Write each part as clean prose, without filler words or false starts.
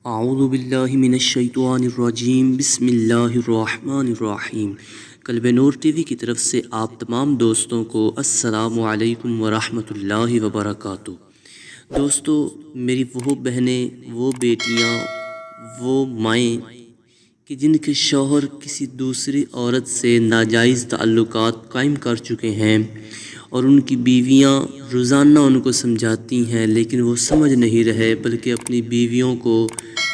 اعوذ باللہ من الشیطان الرجیم بسم اللہ الرحمن الرحیم۔ قلب نور ٹی وی کی طرف سے آپ تمام دوستوں کو السلام علیکم ورحمۃ اللہ وبرکاتہ۔ دوستو، میری وہ بہنیں، وہ بیٹیاں، وہ مائیں کہ جن کے شوہر کسی دوسری عورت سے ناجائز تعلقات قائم کر چکے ہیں اور ان کی بیویاں روزانہ ان کو سمجھاتی ہیں، لیکن وہ سمجھ نہیں رہے بلکہ اپنی بیویوں کو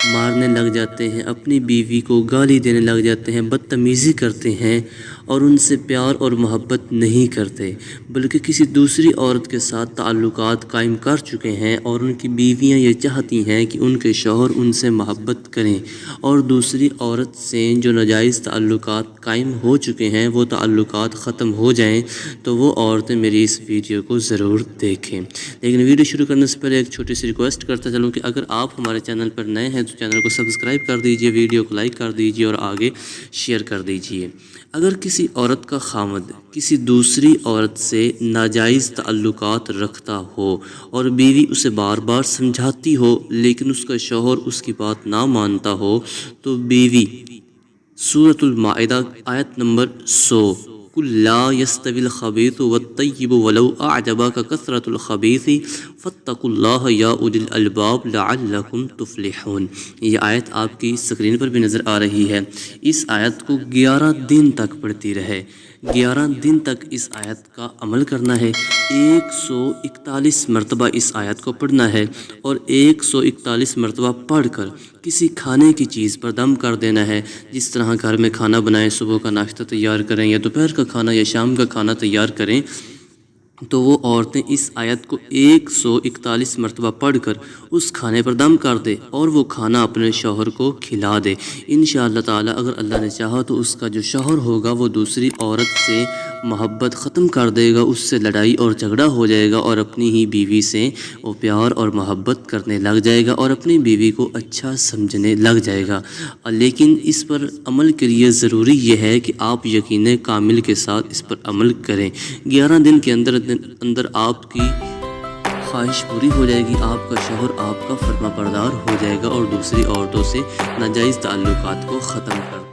مارنے لگ جاتے ہیں، اپنی بیوی کو گالی دینے لگ جاتے ہیں، بدتمیزی کرتے ہیں اور ان سے پیار اور محبت نہیں کرتے بلکہ کسی دوسری عورت کے ساتھ تعلقات قائم کر چکے ہیں، اور ان کی بیویاں یہ چاہتی ہیں کہ ان کے شوہر ان سے محبت کریں اور دوسری عورت سے جو ناجائز تعلقات قائم ہو چکے ہیں وہ تعلقات ختم ہو جائیں۔ تو وہ عورتیں میری اس ویڈیو کو ضرور دیکھیں، لیکن ویڈیو شروع کرنے سے پہلے ایک چھوٹی سی ریکویسٹ کرتا چلوں کہ اگر آپ ہمارے چینل پر نئے ہیں تو چینل کو سبسکرائب کر دیجئے، ویڈیو کو لائک کر دیجئے اور آگے شیئر کر دیجئے۔ اگر کسی عورت کا خاوند کسی دوسری عورت سے ناجائز تعلقات رکھتا ہو اور بیوی اسے بار بار سمجھاتی ہو لیکن اس کا شوہر اس کی بات نہ مانتا ہو، تو بیوی سورۃ المائدہ آیت نمبر 100 قُلْ لَا يَسْتَوِي الْخَبِيثُ وَالطَّيِّبُ وَلَوْ أَعْجَبَكَ كَثْرَةُ الْخَبِيثِ فَاتَّقُوا اللَّهَ يَا أُولِي الْأَلْبَابِ لَعَلَّكُمْ تُفْلِحُونَ۔ یہ آیت آپ کی اسکرین پر بھی نظر آ رہی ہے۔ اس آیت کو 11 دن تک پڑھتی رہے، 11 دن تک اس آیت کا عمل کرنا ہے، 141 مرتبہ اس آیت کو پڑھنا ہے اور 141 مرتبہ پڑھ کر کسی کھانے کی چیز پر دم کر دینا ہے۔ جس طرح گھر میں کھانا بنائیں، صبح کا ناشتہ تیار کریں یا دوپہر کا کھانا یا شام کا کھانا تیار کریں، تو وہ عورتیں اس آیت کو 141 مرتبہ پڑھ کر اس کھانے پر دم کر دے اور وہ کھانا اپنے شوہر کو کھلا دے۔ انشاءاللہ تعالی اگر اللہ نے چاہا تو اس کا جو شوہر ہوگا وہ دوسری عورت سے محبت ختم کر دے گا، اس سے لڑائی اور جھگڑا ہو جائے گا اور اپنی ہی بیوی سے وہ پیار اور محبت کرنے لگ جائے گا اور اپنی بیوی کو اچھا سمجھنے لگ جائے گا۔ لیکن اس پر عمل کے لیے ضروری یہ ہے کہ آپ یقین کامل کے ساتھ اس پر عمل کریں۔ 11 دن کے اندر آپ کی خواہش پوری ہو جائے گی، آپ کا شوہر آپ کا فرما بردار ہو جائے گا اور دوسری عورتوں سے ناجائز تعلقات کو ختم کر دے گا۔